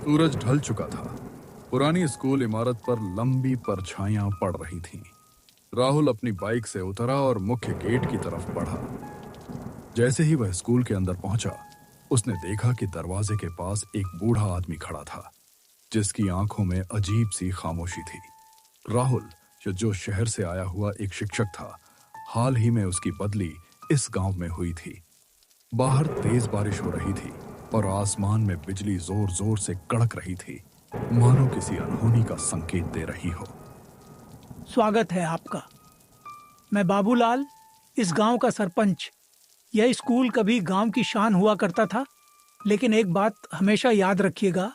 सूरज ढल चुका था। पुरानी स्कूल इमारत पर लंबी परछाइयां पड़ रही थीं। राहुल अपनी बाइक से उतरा और मुख्य गेट की तरफ बढ़ा। जैसे ही वह स्कूल के अंदर पहुंचा, उसने देखा कि दरवाजे के पास एक बूढ़ा आदमी खड़ा था, जिसकी आंखों में अजीब सी खामोशी थी। राहुल, जो शहर से आया हुआ एक शिक्षक था, हाल ही में उसकी बदली इस गांव में हुई थी। बाहर तेज बारिश हो रही थी और आसमान में बिजली जोर जोर से कड़क रही थी, मानो किसी अनहोनी का संकेत दे रही हो। स्वागत है आपका। मैं बाबूलाल, इस गांव का सरपंच। यह स्कूल कभी गांव की शान हुआ करता था, लेकिन एक बात हमेशा याद रखिएगा,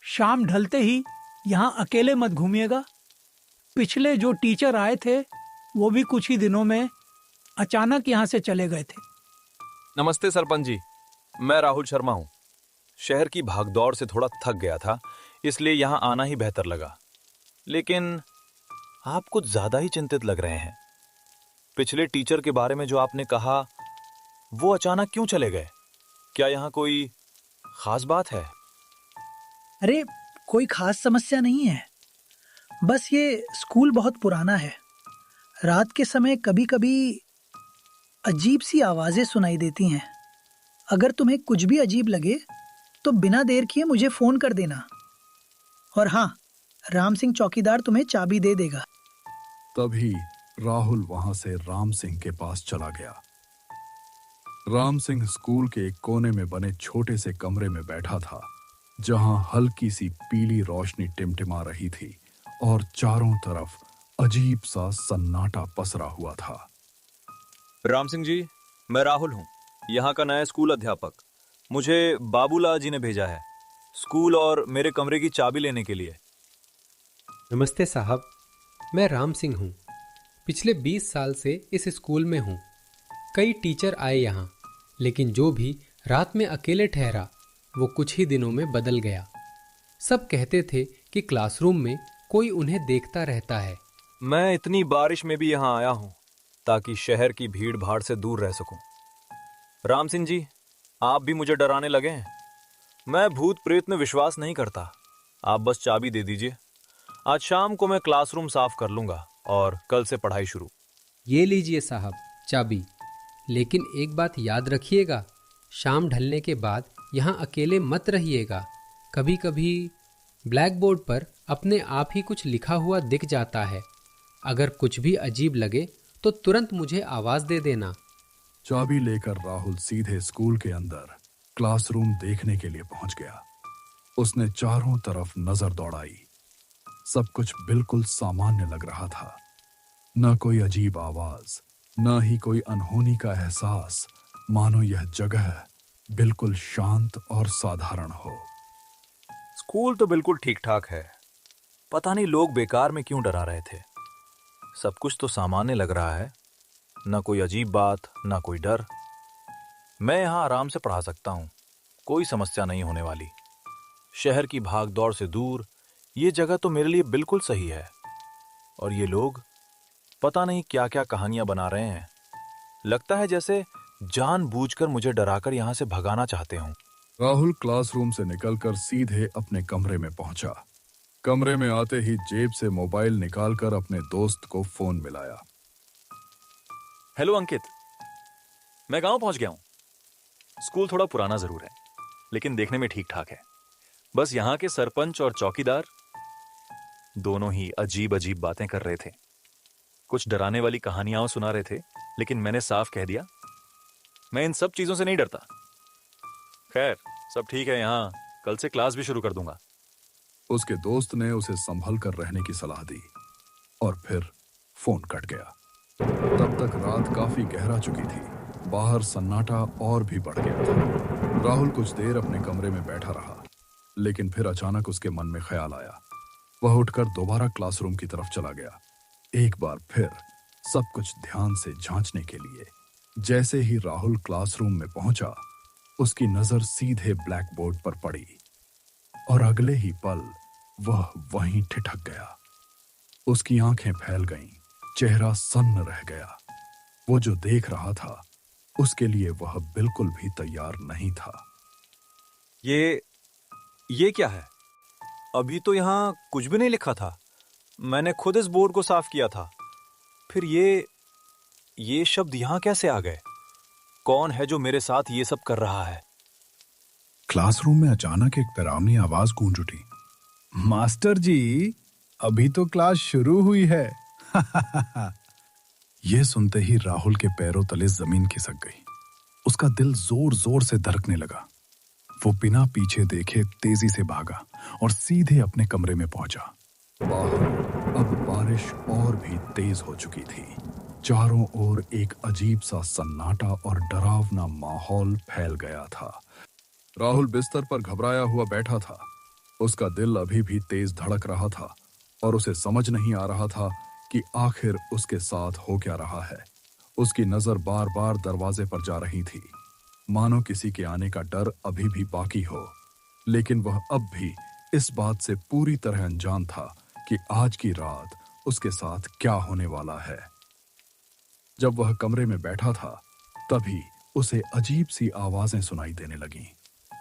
शाम ढलते ही यहाँ अकेले मत घूमिएगा। पिछले जो टीचर आए थे वो भी कुछ ही दिनों में अचानक यहाँ से चले गए थे। नमस्ते सरपंच जी, मैं राहुल शर्मा हूँ। शहर की भागदौड़ से थोड़ा थक गया था, इसलिए यहाँ आना ही बेहतर लगा। लेकिन आप कुछ ज्यादा ही चिंतित लग रहे हैं। पिछले टीचर के बारे में जो आपने कहा, वो अचानक क्यों चले गए? क्या यहाँ कोई खास बात है? अरे, कोई खास समस्या नहीं है। बस ये स्कूल बहुत पुराना है। रात के समय कभी कभी अजीब सी आवाजें सुनाई देती हैं। अगर तुम्हें कुछ भी अजीब लगे तो बिना देर किए मुझे फोन कर देना। और हाँ, राम सिंह चौकीदार तुम्हें चाबी दे देगा। तभी राहुल वहां से राम सिंह के पास चला गया। राम सिंह स्कूल के एक कोने में बने छोटे से कमरे में बैठा था, जहां हल्की सी पीली रोशनी टिमटिमा रही थी और चारों तरफ अजीब सा सन्नाटा पसरा हुआ था। राम सिंह जी, मैं राहुल हूँ, यहाँ का नया स्कूल अध्यापक। मुझे बाबूलाल जी ने भेजा है स्कूल और मेरे कमरे की चाबी लेने के लिए। नमस्ते साहब, मैं राम सिंह हूँ। पिछले 20 साल से इस स्कूल में हूँ। कई टीचर आए यहाँ, लेकिन जो भी रात में अकेले ठहरा वो कुछ ही दिनों में बदल गया। सब कहते थे कि क्लासरूम में कोई उन्हें देखता रहता है। मैं इतनी बारिश में भी यहाँ आया हूँ ताकि शहर की भीड़ भाड़ से दूर रह सकूं। राम सिंह जी, आप भी मुझे डराने लगे हैं। मैं भूत प्रेत में विश्वास नहीं करता। आप बस चाबी दे दीजिए। आज शाम को मैं क्लासरूम साफ कर लूंगा और कल से पढ़ाई शुरू। ये लीजिए साहब चाबी, लेकिन एक बात याद रखिएगा, शाम ढलने के बाद यहाँ अकेले मत रहिएगा। कभी कभी ब्लैक बोर्ड पर अपने आप ही कुछ लिखा हुआ दिख जाता है। अगर कुछ भी अजीब लगे तो तुरंत मुझे आवाज दे देना। चाबी लेकर राहुल सीधे स्कूल के अंदर क्लासरूम देखने के लिए पहुंच गया। उसने चारों तरफ नजर दौड़ाई। सब कुछ बिल्कुल सामान्य लग रहा था। न कोई अजीब आवाज, न ही कोई अनहोनी का एहसास, मानो यह जगह बिल्कुल शांत और साधारण हो। स्कूल तो बिल्कुल ठीक ठाक है। पता नहीं लोग बेकार में क्यों डरा रहे थे। सब कुछ तो सामान्य लग रहा है, न कोई अजीब बात, न कोई डर। मैं यहाँ आराम से पढ़ा सकता हूँ, कोई समस्या नहीं होने वाली। शहर की भागदौड़ से दूर ये जगह तो मेरे लिए बिल्कुल सही है। और ये लोग पता नहीं क्या क्या कहानियां बना रहे हैं। लगता है जैसे जानबूझकर मुझे डराकर यहाँ से भगाना चाहते हों। राहुल क्लासरूम से निकलकर सीधे अपने कमरे में पहुंचा। कमरे में आते ही जेब से मोबाइल निकालकर अपने दोस्त को फोन मिलाया। हेलो अंकित, मैं गांव पहुंच गया हूं। स्कूल थोड़ा पुराना जरूर है, लेकिन देखने में ठीक ठाक है। बस यहाँ के सरपंच और चौकीदार दोनों ही अजीब अजीब बातें कर रहे थे। कुछ डराने वाली कहानियां सुना रहे थे, लेकिन मैंने साफ कह दिया मैं इन सब चीजों से नहीं डरता। खैर, सब ठीक है, यहाँ कल से क्लास भी शुरू कर दूंगा। उसके दोस्त ने उसे संभल कर रहने की सलाह दी और फिर फोन कट गया। तब तक रात काफी गहरा चुकी थी। बाहर सन्नाटा और भी बढ़ गया था। राहुल कुछ देर अपने कमरे में बैठा रहा, लेकिन फिर अचानक उसके मन में ख्याल आया। वह उठकर दोबारा क्लासरूम की तरफ चला गया, एक बार फिर सब कुछ ध्यान से जांचने के लिए। जैसे ही राहुल क्लासरूम में पहुंचा, उसकी नजर सीधे ब्लैक बोर्ड पर पड़ी और अगले ही पल वह वहीं ठिठक गया। उसकी आंखें फैल गईं, चेहरा सन्न रह गया। वो जो देख रहा था उसके लिए वह बिल्कुल भी तैयार नहीं था। ये क्या है? अभी तो यहाँ कुछ भी नहीं लिखा था। मैंने खुद इस बोर्ड को साफ किया था। फिर ये शब्द यहाँ कैसे आ गए? कौन है जो मेरे साथ ये सब कर रहा है? क्लासरूम में अचानक एक डरावनी आवाज गूंज उठी। मास्टर जी, अभी तो क्लास शुरू हुई है। यह सुनते ही राहुल के पैरों तले जमीन खिसक गई। उसका दिल जोर जोर से धड़कने लगा। वो बिना पीछे देखे तेजी से भागा और सीधे अपने कमरे में पहुंचा। बाहर अब बारिश और भी तेज हो चुकी थी। चारों ओर एक अजीब सा सन्नाटा और डरावना माहौल फैल गया था। राहुल बिस्तर पर घबराया हुआ बैठा था। उसका दिल अभी भी तेज धड़क रहा था और उसे समझ नहीं आ रहा था कि आखिर उसके साथ हो क्या रहा है। उसकी नजर बार बार दरवाजे पर जा रही थी, मानो किसी के आने का डर अभी भी बाकी हो। लेकिन वह अब भी इस बात से पूरी तरह अनजान था कि आज की रात उसके साथ क्या होने वाला है। जब वह कमरे में बैठा था, तभी उसे अजीब सी आवाजें सुनाई देने लगीं,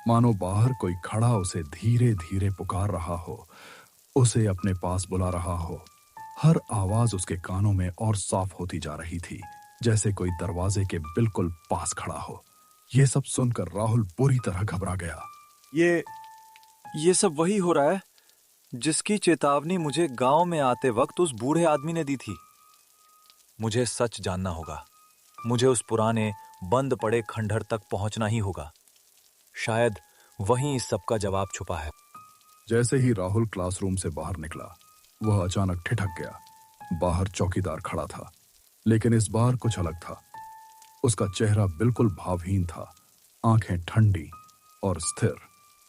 मानो बाहर कोई खड़ा उसे धीरे धीरे पुकार रहा हो, उसे अपने पास बुला रहा हो। हर आवाज उसके कानों में और साफ होती जा रही थी, जैसे कोई दरवाजे के बिल्कुल पास खड़ा हो। यह सब सुनकर राहुल बुरी तरह घबरा गया। ये सब वही हो रहा है जिसकी चेतावनी मुझे गांव में आते वक्त उस बूढ़े आदमी ने दी थी। मुझे सच जानना होगा। मुझे उस पुराने बंद पड़े खंडहर तक पहुंचना ही होगा। शायद वहीं इस सब का जवाब छुपा है। जैसे ही राहुल क्लासरूम से बाहर निकला, वह अचानक ठिठक गया। बाहर चौकीदार खड़ा था, लेकिन इस बार कुछ अलग था। उसका चेहरा बिल्कुल भावहीन था, आंखें ठंडी और स्थिर।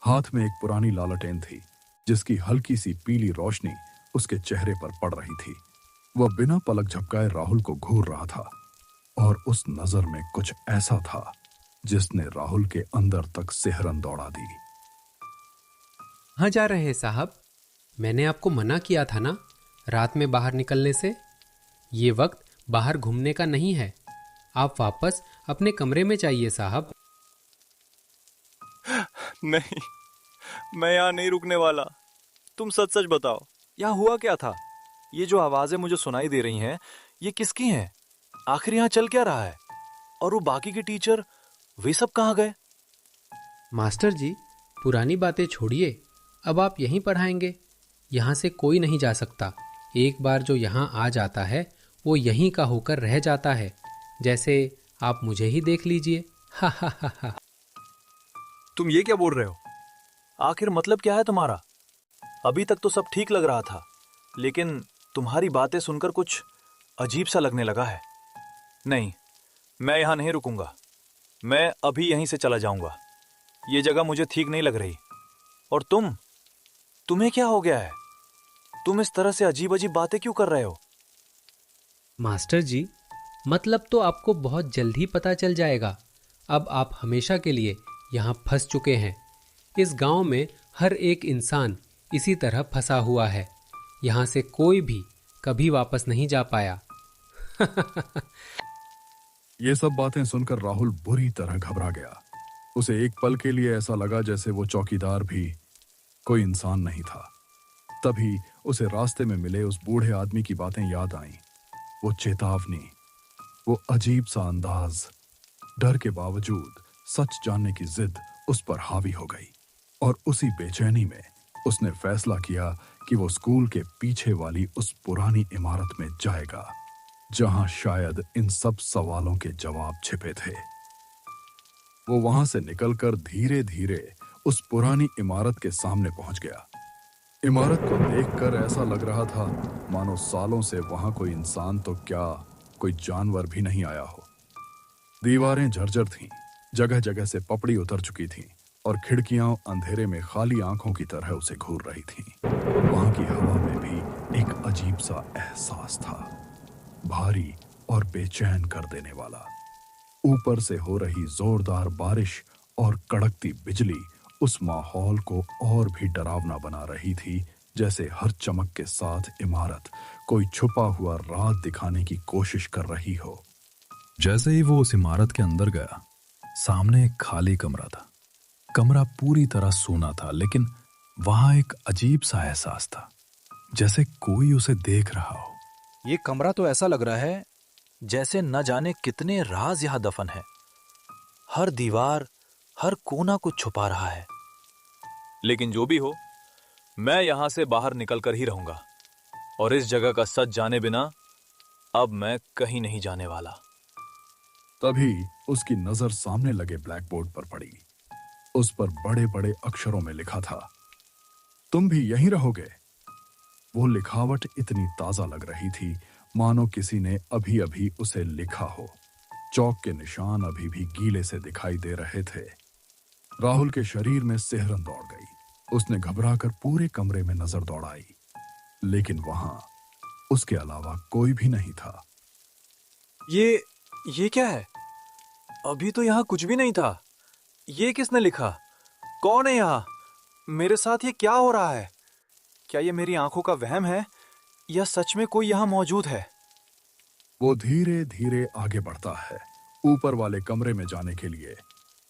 हाथ में एक पुरानी लालटेन थी, जिसकी हल्की सी पीली रोशनी उसके चेहरे पर पड़ रही थी। वह बिना पलक झपकाए राहुल को घूर रहा था और उस नजर में कुछ ऐसा था जिसने राहुल के अंदर तक सिहरन दौड़ा दी। कहाँ जा रहे हैं साहब? मैंने आपको मना किया था ना रात में बाहर निकलने से। ये वक्त बाहर घूमने का नहीं है। आप वापस अपने कमरे में जाइए साहब। नहीं, मैं यहाँ नहीं रुकने वाला। तुम सच सच बताओ, यहाँ हुआ क्या था? ये जो आवाजें मुझे सुनाई दे रही हैं, ये किसकी हैं? आखिर यहाँ चल क्या रहा है? और वो बाकी के टीचर, वे सब कहाँ गए? मास्टर जी, पुरानी बातें छोड़िए। अब आप यहीं पढ़ाएंगे। यहाँ से कोई नहीं जा सकता। एक बार जो यहाँ आ जाता है, वो यहीं का होकर रह जाता है। जैसे आप मुझे ही देख लीजिए। हा हा हा हा। तुम ये क्या बोल रहे हो? आखिर मतलब क्या है तुम्हारा? अभी तक तो सब ठीक लग रहा था, लेकिन तुम्हारी बातें सुनकर कुछ अजीब सा लगने लगा है। नहीं, मैं यहाँ नहीं रुकूंगा। मैं अभी यहीं से चला जाऊंगा। ये जगह मुझे ठीक नहीं लग रही। और तुम्हें क्या हो गया है? तुम इस तरह से अजीब अजीब बातें क्यों कर रहे हो? मास्टर जी, मतलब तो आपको बहुत जल्द ही पता चल जाएगा। अब आप हमेशा के लिए यहाँ फंस चुके हैं। इस गांव में हर एक इंसान इसी तरह फंसा हुआ है। यहाँ से कोई भी कभी वापस नहीं जा पाया। ये सब बातें सुनकर राहुल बुरी तरह घबरा गया। उसे एक पल के लिए ऐसा लगा जैसे वो चौकीदार भी कोई इंसान नहीं था। तभी उसे रास्ते में मिले उस बूढ़े आदमी की बातें याद आईं। वो चेतावनी, वो अजीब सा अंदाज। डर के बावजूद सच जानने की जिद उस पर हावी हो गई और उसी बेचैनी में उसने फैसला किया कि वो स्कूल के पीछे वाली उस पुरानी इमारत में जाएगा, जहां शायद इन सब सवालों के जवाब छिपे थे। वो वहां से निकलकर धीरे धीरे उस पुरानी इमारत के सामने पहुंच गया। इमारत को देखकर ऐसा लग रहा था मानो सालों से वहां कोई इंसान तो क्या, कोई जानवर भी नहीं आया हो। दीवारें झरझर थीं, जगह जगह से पपड़ी उतर चुकी थीं और खिड़कियां अंधेरे में खाली आंखों की तरह उसे घूर रही थीं। वहां की हवा में भी एक अजीब सा एहसास था, भारी और बेचैन कर देने वाला। ऊपर से हो रही जोरदार बारिश और कड़कती बिजली उस माहौल को और भी डरावना बना रही थी, जैसे हर चमक के साथ इमारत कोई छुपा हुआ राज दिखाने की कोशिश कर रही हो। जैसे ही वो उस इमारत के अंदर गया, सामने एक खाली कमरा था। कमरा पूरी तरह सूना था, लेकिन वहां एक अजीब सा एहसास था, जैसे कोई उसे देख रहा हो। ये कमरा तो ऐसा लग रहा है जैसे न जाने कितने राज यहां दफन है। हर दीवार, हर कोना कुछ छुपा रहा है। लेकिन जो भी हो, मैं यहां से बाहर निकलकर ही रहूंगा, और इस जगह का सच जाने बिना अब मैं कहीं नहीं जाने वाला। तभी उसकी नजर सामने लगे ब्लैक बोर्ड पर पड़ी। उस पर बड़े बड़े अक्षरों में लिखा था, तुम भी यहीं रहोगे। वो लिखावट इतनी ताजा लग रही थी मानो किसी ने अभी अभी उसे लिखा हो। चौक के निशान अभी भी गीले से दिखाई दे रहे थे। राहुल के शरीर में सिहरन दौड़ गई। उसने घबराकर पूरे कमरे में नजर दौड़ाई, लेकिन वहां उसके अलावा कोई भी नहीं था। ये क्या है? अभी तो यहां कुछ भी नहीं था। ये किसने लिखा? कौन है यहां? मेरे साथ ये क्या हो रहा है? क्या ये मेरी आंखों का वहम है या सच में कोई यहां मौजूद है? वो धीरे धीरे आगे बढ़ता है ऊपर वाले कमरे में जाने के लिए।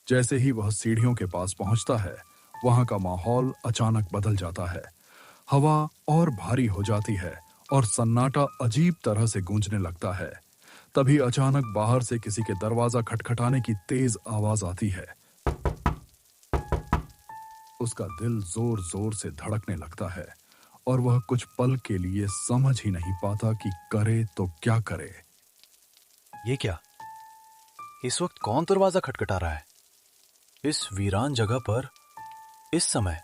जैसे ही वह सीढ़ियों के पास पहुंचता है, वहां का माहौल अचानक बदल जाता है। हवा और भारी हो जाती है और सन्नाटा अजीब तरह से गूंजने लगता है। तभी अचानक बाहर से किसी के दरवाजा खटखटाने की तेज आवाज आती है। उसका दिल जोर जोर से धड़कने लगता है और वह कुछ पल के लिए समझ ही नहीं पाता कि करे तो क्या करे। ये क्या? इस वक्त कौन दरवाजा खटखटा रहा है? इस वीरान जगह पर इस समय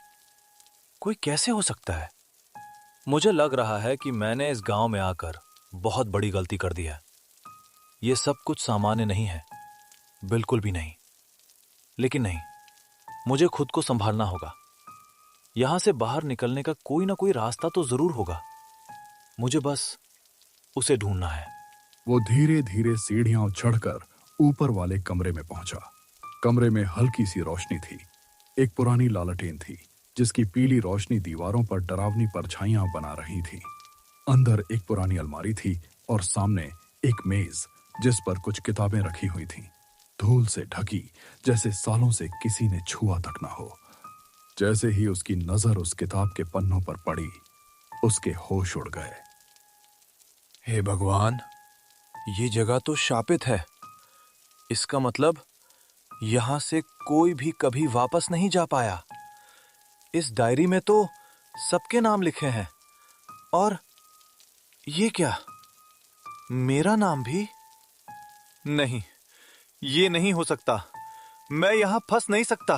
कोई कैसे हो सकता है? मुझे लग रहा है कि मैंने इस गांव में आकर बहुत बड़ी गलती कर दी है। ये सब कुछ सामान्य नहीं है, बिल्कुल भी नहीं। लेकिन नहीं, मुझे खुद को संभालना होगा। यहां से बाहर निकलने का कोई ना कोई रास्ता तो जरूर होगा। मुझे बस उसे ढूंढना है। वो धीरे धीरे सीढ़ियां चढ़कर ऊपर वाले कमरे में पहुंचा। कमरे में हल्की सी रोशनी थी। एक पुरानी लालटेन थी जिसकी पीली रोशनी दीवारों पर डरावनी परछाइयां बना रही थी। अंदर एक पुरानी अलमारी थी और सामने एक मेज जिस पर कुछ किताबें रखी हुई थीं, धूल से ढकी, जैसे सालों से किसी ने छुआ तक ना हो। जैसे ही उसकी नजर उस किताब के पन्नों पर पड़ी, उसके होश उड़ गए। हे भगवान, ये जगह तो शापित है। इसका मतलब यहां से कोई भी कभी वापस नहीं जा पाया। इस डायरी में तो सबके नाम लिखे हैं, और ये क्या, मेरा नाम भी? नहीं, ये नहीं हो सकता। मैं यहां फंस नहीं सकता,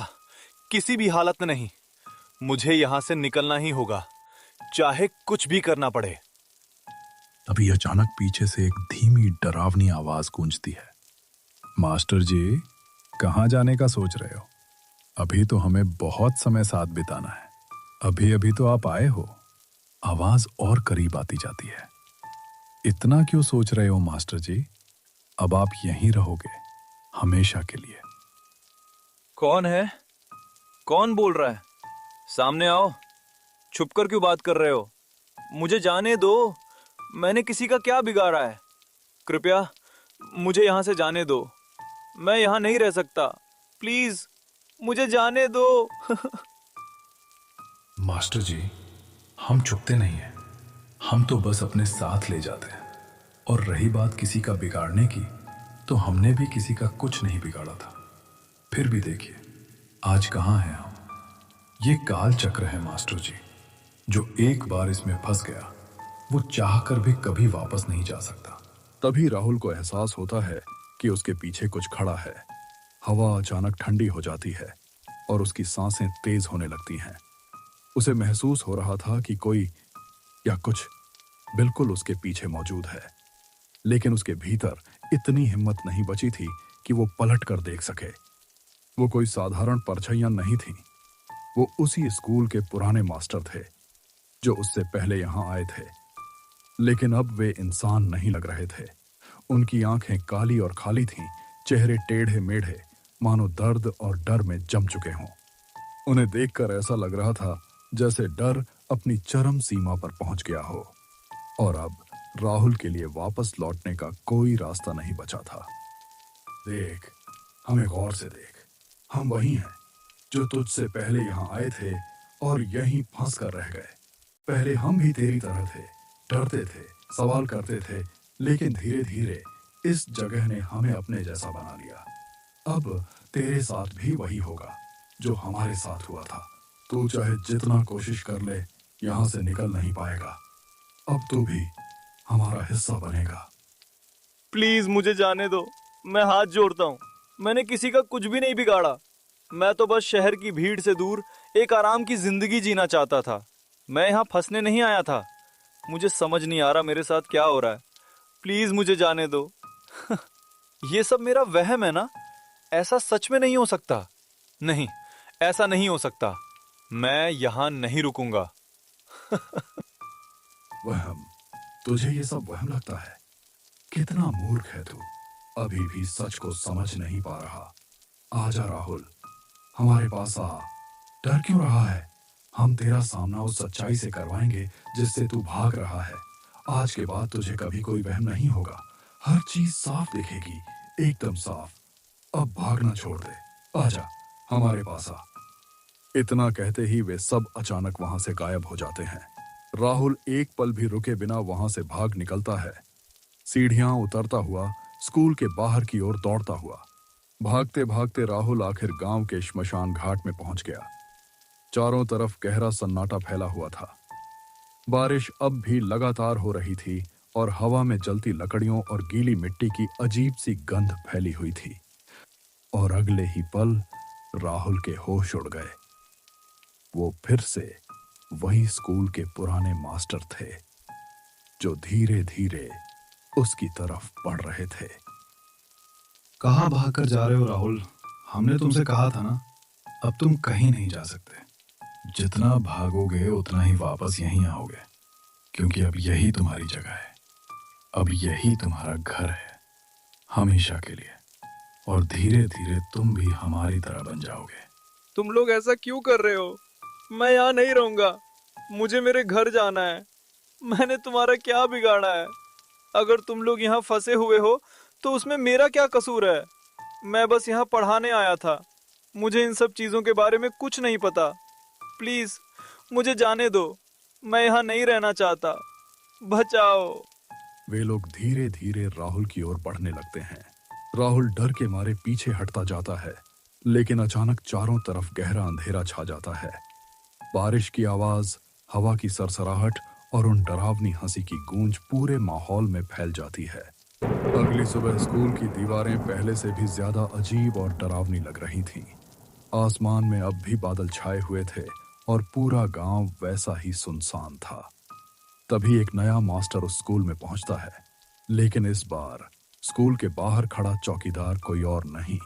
किसी भी हालत में नहीं। मुझे यहां से निकलना ही होगा, चाहे कुछ भी करना पड़े। तभी अचानक पीछे से एक धीमी डरावनी आवाज गूंजती है। मास्टर जी, कहाँ जाने का सोच रहे हो? अभी तो हमें बहुत समय साथ बिताना है। अभी अभी तो आप आए हो। आवाज और करीब आती जाती है। इतना क्यों सोच रहे हो मास्टर जी? अब आप यहीं रहोगे हमेशा के लिए। कौन है? कौन बोल रहा है? सामने आओ। छुपकर क्यों बात कर रहे हो? मुझे जाने दो। मैंने किसी का क्या बिगाड़ा है? कृपया मुझे यहां से जाने दो। मैं यहां नहीं रह सकता। प्लीज मुझे जाने दो। मास्टर जी, हम छुपते नहीं हैं। हम तो बस अपने साथ ले जाते हैं। और रही बात किसी का बिगाड़ने की, तो हमने भी किसी का कुछ नहीं बिगाड़ा था। फिर भी देखिए, आज कहाँ हैं हम। ये काल चक्र है मास्टर जी। जो एक बार इसमें फंस गया, वो चाहकर भी कभी वापस नहीं जा सकता। तभी राहुल को एहसास होता है कि उसके पीछे कुछ खड़ा है। हवा अचानक ठंडी हो जाती है और उसकी सांसें तेज होने लगती हैं। उसे महसूस हो रहा था कि कोई या कुछ बिल्कुल उसके पीछे मौजूद है, लेकिन उसके भीतर इतनी हिम्मत नहीं बची थी कि वो पलट कर देख सके। वो कोई साधारण परछाइयां नहीं थीं। वो उसी स्कूल के पुराने मास्टर थे जो उससे पहले यहां आए थे, लेकिन अब वे इंसान नहीं लग रहे थे। उनकी आंखें काली और खाली थीं, चेहरे टेढ़े मेढ़े, मानो दर्द और डर में जम चुके हों। उन्हें देखकर ऐसा लग रहा था जैसे डर अपनी चरम सीमा पर पहुंच गया हो और अब राहुल के लिए वापस लौटने का कोई रास्ता नहीं बचा था। देख, हमें गौर से देख। हम वही हैं जो तुझसे पहले यहां आए थे और यहीं फंस कर रह गए। पहले हम भी तेरी तरह थे, डरते थे, सवाल करते थे, लेकिन धीरे धीरे इस जगह ने हमें अपने जैसा बना लिया। अब तेरे साथ भी वही होगा जो हमारे साथ हुआ था। तू चाहे जितना कोशिश कर ले, यहाँ से निकल नहीं पाएगा। अब तू भी हमारा हिस्सा बनेगा। प्लीज मुझे जाने दो, मैं हाथ जोड़ता हूँ। मैंने किसी का कुछ भी नहीं बिगाड़ा। मैं तो बस शहर की भीड़ से दूर एक आराम की जिंदगी जीना चाहता था। मैं यहाँ फंसने नहीं आया था। मुझे समझ नहीं आ रहा मेरे साथ क्या हो रहा है। प्लीज मुझे जाने दो। ये सब मेरा वहम है ना? ऐसा सच में नहीं हो सकता। नहीं, ऐसा नहीं हो सकता। मैं यहाँ नहीं रुकूंगा। वहम? तुझे ये सब वहम लगता है? कितना मूर्ख है तू, अभी भी सच को समझ नहीं पा रहा। आजा राहुल, हमारे पास आ। डर क्यों रहा है? हम तेरा सामना उस सच्चाई से करवाएंगे जिससे तू भाग रहा है। आज के बाद तुझे कभी कोई वहम नहीं होगा। हर चीज साफ दिखेगी, एकदम साफ। अब भागना छोड़ दे, आजा हमारे पास आ। इतना कहते ही वे सब अचानक वहां से गायब हो जाते हैं। राहुल एक पल भी रुके बिना वहां से भाग निकलता है, सीढ़ियां उतरता हुआ, स्कूल के बाहर की ओर दौड़ता हुआ। भागते भागते राहुल आखिर गांव के श्मशान घाट में पहुंच गया। चारों तरफ गहरा सन्नाटा फैला हुआ था। बारिश अब भी लगातार हो रही थी और हवा में जलती लकड़ियों और गीली मिट्टी की अजीब सी गंध फैली हुई थी। और अगले ही पल राहुल के होश उड़ गए। वो फिर से वही स्कूल के पुराने मास्टर थे जो धीरे धीरे उसकी तरफ बढ़ रहे थे। कहाँ भागकर जा रहे हो राहुल? हमने तुमसे कहा था ना, अब तुम कहीं नहीं जा सकते। जितना भागोगे उतना ही वापस यहीं आओगे, क्योंकि अब यही तुम्हारी जगह है। अब यही तुम्हारा घर है, हमेशा के लिए। और धीरे धीरे तुम भी हमारी तरह बन जाओगे। तुम लोग ऐसा क्यों कर रहे हो? मैं यहाँ नहीं रहूंगा। मुझे मेरे घर जाना है। मैंने तुम्हारा क्या बिगाड़ा है? अगर तुम लोग यहाँ फंसे हुए हो तो उसमें मेरा क्या कसूर है? मैं बस यहाँ पढ़ाने आया था। मुझे इन सब चीजों के बारे में कुछ नहीं पता। प्लीज मुझे जाने दो। मैं यहाँ नहीं रहना चाहता। बचाओ। वे लोग धीरे धीरे राहुल की ओर बढ़ने लगते हैं। राहुल डर के मारे पीछे हटता जाता है, लेकिन अचानक चारों तरफ गहरा अंधेरा छा जाता है। बारिश की आवाज, हवा की सरसराहट और उन डरावनी हंसी की गूंज पूरे माहौल में फैल जाती है। अगली सुबह स्कूल की दीवारें पहले से भी ज्यादा अजीब और डरावनी लग रही थीं। आसमान में अब भी बादल छाए हुए थे और पूरा गांव वैसा ही सुनसान था। तभी एक नया मास्टर उस स्कूल में पहुंचता है, लेकिन इस बार स्कूल के बाहर खड़ा चौकीदार कोई और नहीं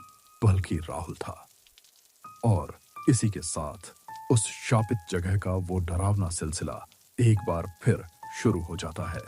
बल्कि राहुल था। और इसी के साथ उस शापित जगह का वो डरावना सिलसिला एक बार फिर शुरू हो जाता है।